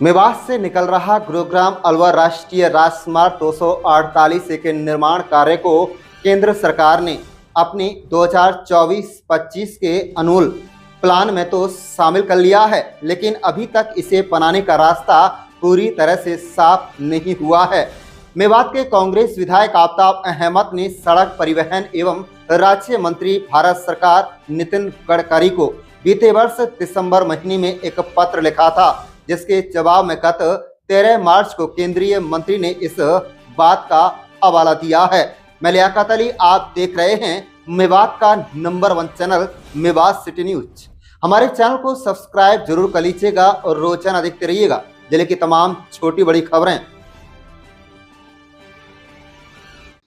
मेवात से निकल रहा गुरुग्राम अलवर राष्ट्रीय राजमार्ग 248 के निर्माण कार्य को केंद्र सरकार ने अपनी 2024-25 के अनुल प्लान में तो शामिल कर लिया है, लेकिन अभी तक इसे बनाने का रास्ता पूरी तरह से साफ नहीं हुआ है। मेवात के कांग्रेस विधायक आफ्ताब अहमद ने सड़क परिवहन एवं राज्य मंत्री भारत सरकार नितिन गडकरी को बीते वर्ष दिसंबर महीने में एक पत्र लिखा था, जिसके जवाब में गत 13 मार्च को केंद्रीय मंत्री ने इस बात का हवाला दिया है। मैं लियाकत अली, आप देख रहे हैं मेवात का number 1 channel Mewat city news. हमारे चैनल को सब्सक्राइब जरूर कर लीजिएगा और रोजाना देखते रहिएगा जिले की तमाम छोटी बड़ी खबरें।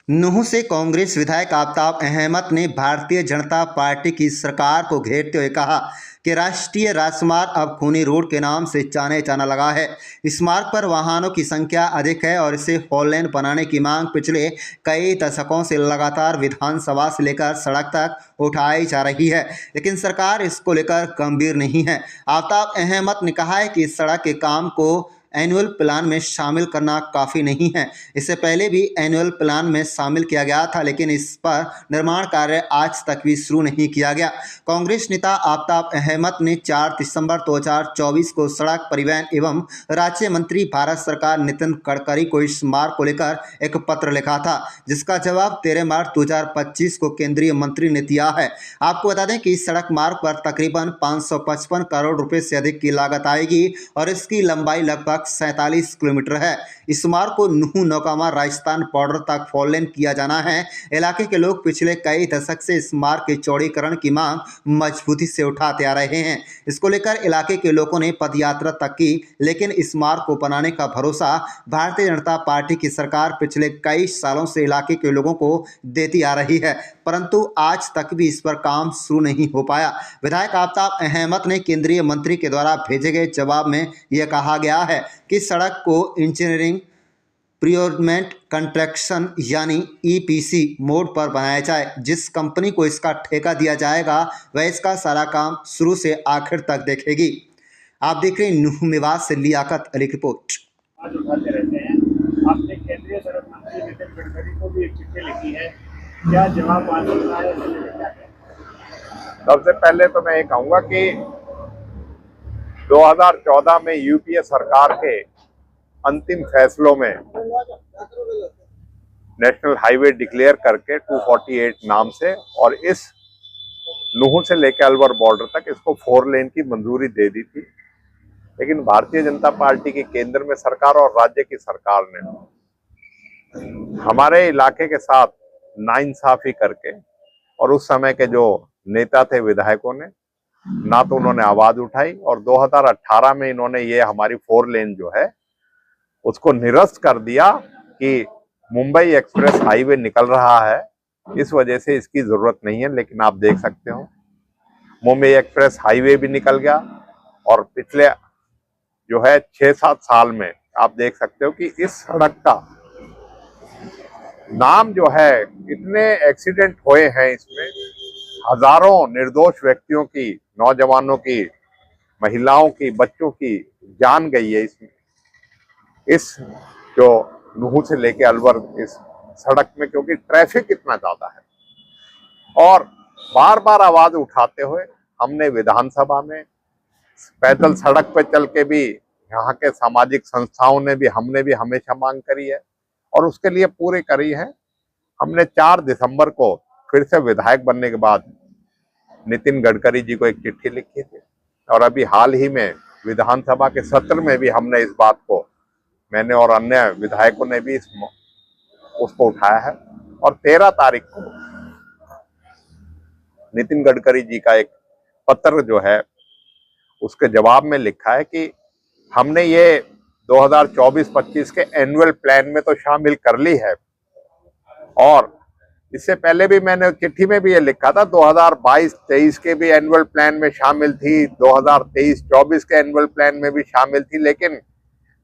नूंह से कांग्रेस विधायक आफ्ताब अहमद ने भारतीय जनता पार्टी की सरकार को घेरते हुए कहा कि राष्ट्रीय राजमार्ग अब खूनी रोड के नाम से जाने जाना लगा है। इस मार्ग पर वाहनों की संख्या अधिक है और इसे 4 लेन बनाने की मांग पिछले कई दशकों से लगातार विधानसभा से लेकर सड़क तक उठाई जा रही है, लेकिन सरकार इसको लेकर गंभीर नहीं है। आफ्ताब अहमद ने कहा है कि इस सड़क के काम को एनुअल प्लान में शामिल करना काफ़ी नहीं है। इससे पहले भी एनुअल प्लान में शामिल किया गया था, लेकिन इस पर निर्माण कार्य आज तक भी शुरू नहीं किया गया। कांग्रेस नेता आफ्ताब अहमद ने 4 दिसंबर 2024 को सड़क परिवहन एवं राज्य मंत्री भारत सरकार नितिन गडकरी को इस मार्ग को लेकर एक पत्र लिखा था, जिसका जवाब 13 मार्च 2025 को केंद्रीय मंत्री ने दिया है। आपको बता दें कि इस सड़क मार्ग पर तकरीबन 555 करोड़ रुपए से अधिक की लागत आएगी और इसकी लंबाई लगभग 47 किलोमीटर है। इस मार्ग को नूंह नौकामा राजस्थान बॉर्डर तक 4 लेन किया जाना है। इलाके के लोग पिछले कई दशक से इस मार्ग के चौड़ीकरण की मांग मजबूती से उठाते आ रहे हैं। इसको लेकर इलाके के लोगों ने पदयात्रा तक की, लेकिन इस मार्ग को बनाने का भरोसा भारतीय जनता पार्टी की सरकार पिछले कई सालों से इलाके के लोगों को देती आ रही है, परंतु आज तक भी इस पर काम शुरू नहीं हो पाया। विधायक आफ्ताब अहमद ने केंद्रीय मंत्री के द्वारा भेजे गए जवाब में यह कहा गया है कि सड़क को इंजीनियरिंग प्रियोरमेंट कंस्ट्रक्शन यानी ईपीसी मोड पर बनाया जाए। जिस कंपनी को इसका ठेका दिया जाएगा वह इसका सारा काम शुरू से आखिर तक देखेगी। आप देख रहे हैं नूंह मेवात से लियाकत अली की रिपोर्ट। आज उठाते रहते हैं। आपने केंद्रीय सड़क मंत्री नितिन गडकरी को भी एक चिट्ठी लिखी है, क्या जवाब आज मिला है? सबसे पहले तो मैं ये कहूँगा कि 2014 में यूपीए सरकार के अंतिम फैसलों में नेशनल हाईवे डिक्लेयर करके 248 नाम से और इस नूंह से लेकर अलवर बॉर्डर तक इसको 4 लेन की मंजूरी दे दी थी, लेकिन भारतीय जनता पार्टी की केंद्र में सरकार और राज्य की सरकार ने हमारे इलाके के साथ नाइंसाफी करके और उस समय के जो नेता थे विधायकों ने ना तो उन्होंने आवाज उठाई और 2018 में इन्होंने ये हमारी 4 लेन जो है उसको निरस्त कर दिया कि मुंबई एक्सप्रेस हाईवे निकल रहा है, इस वजह से इसकी जरूरत नहीं है। लेकिन आप देख सकते हो मुंबई एक्सप्रेस हाईवे भी निकल गया और पिछले जो है 6-7 साल में आप देख सकते हो कि इस सड़क का नाम जो है, इतने एक्सीडेंट हुए हैं इसमें, हजारों निर्दोष व्यक्तियों की, नौजवानों की, महिलाओं की, बच्चों की जान गई है इसमें। इस जो नूंह से लेके अलवर इस सड़क में, क्योंकि ट्रैफिक इतना ज्यादा है और बार बार आवाज उठाते हुए हमने विधानसभा में, पैदल सड़क पर चल के भी, यहाँ के सामाजिक संस्थाओं ने भी, हमने भी हमेशा मांग करी है और उसके लिए पूरी करी है। हमने 4 दिसंबर को फिर से विधायक बनने के बाद नितिन गडकरी जी को एक चिट्ठी लिखी थी और अभी हाल ही में विधानसभा के सत्र में भी हमने इस बात को, मैंने और अन्य विधायकों ने भी उसको उठाया है और 13 तारीख को नितिन गडकरी जी का एक पत्र जो है उसके जवाब में लिखा है कि हमने ये 2024-25 के एनुअल प्लान में तो शामिल कर ली है और इससे पहले भी मैंने चिट्ठी में भी ये लिखा था 2022-23 के भी एनुअल प्लान में शामिल थी, 2023-24 के एनुअल प्लान में भी शामिल थी, लेकिन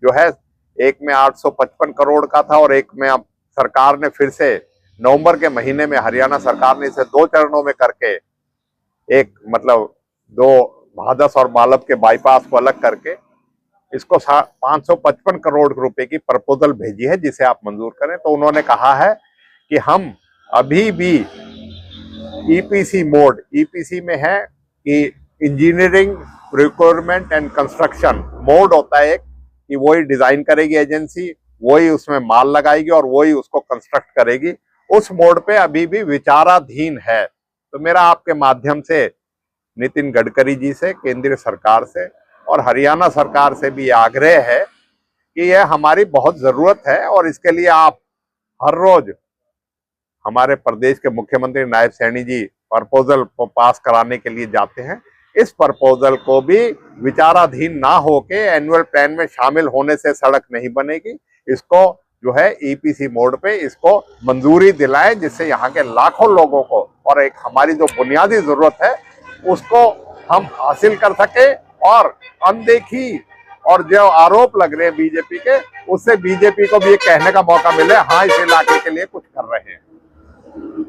जो है एक में 855 करोड़ का था और एक में अब सरकार ने फिर से नवंबर के महीने में हरियाणा सरकार ने इसे 2 चरणों में करके एक मतलब 2 भादस और बालब के बाईपास को अलग करके इसको 555 करोड़ रुपए की प्रपोजल भेजी है, जिसे आप मंजूर करें। तो उन्होंने कहा है कि हम अभी भी ईपीसी मोड, ईपीसी में है कि engineering procurement and construction mode होता है एक, कि वही डिजाइन करेगी एजेंसी, वही उसमें माल लगाएगी और वही उसको कंस्ट्रक्ट करेगी। उस मोड पे अभी भी विचाराधीन है। तो मेरा आपके माध्यम से नितिन गडकरी जी से, केंद्रीय सरकार से और हरियाणा सरकार से भी आग्रह है कि यह हमारी बहुत जरूरत है और इसके लिए आप हर रोज हमारे प्रदेश के मुख्यमंत्री नायब सैनी जी प्रपोजल को पास कराने के लिए जाते हैं। इस प्रपोजल को भी विचाराधीन ना होके एनुअल प्लान में शामिल होने से सड़क नहीं बनेगी। इसको जो है ईपीसी मोड पे इसको मंजूरी दिलाएं, जिससे यहाँ के लाखों लोगों को और एक हमारी जो बुनियादी जरूरत है उसको हम हासिल कर सके। और अनदेखी और जो आरोप लग रहे हैं बीजेपी के, उससे बीजेपी को भी ये कहने का मौका मिले, हाँ इस इलाके के लिए कुछ कर रहे हैं।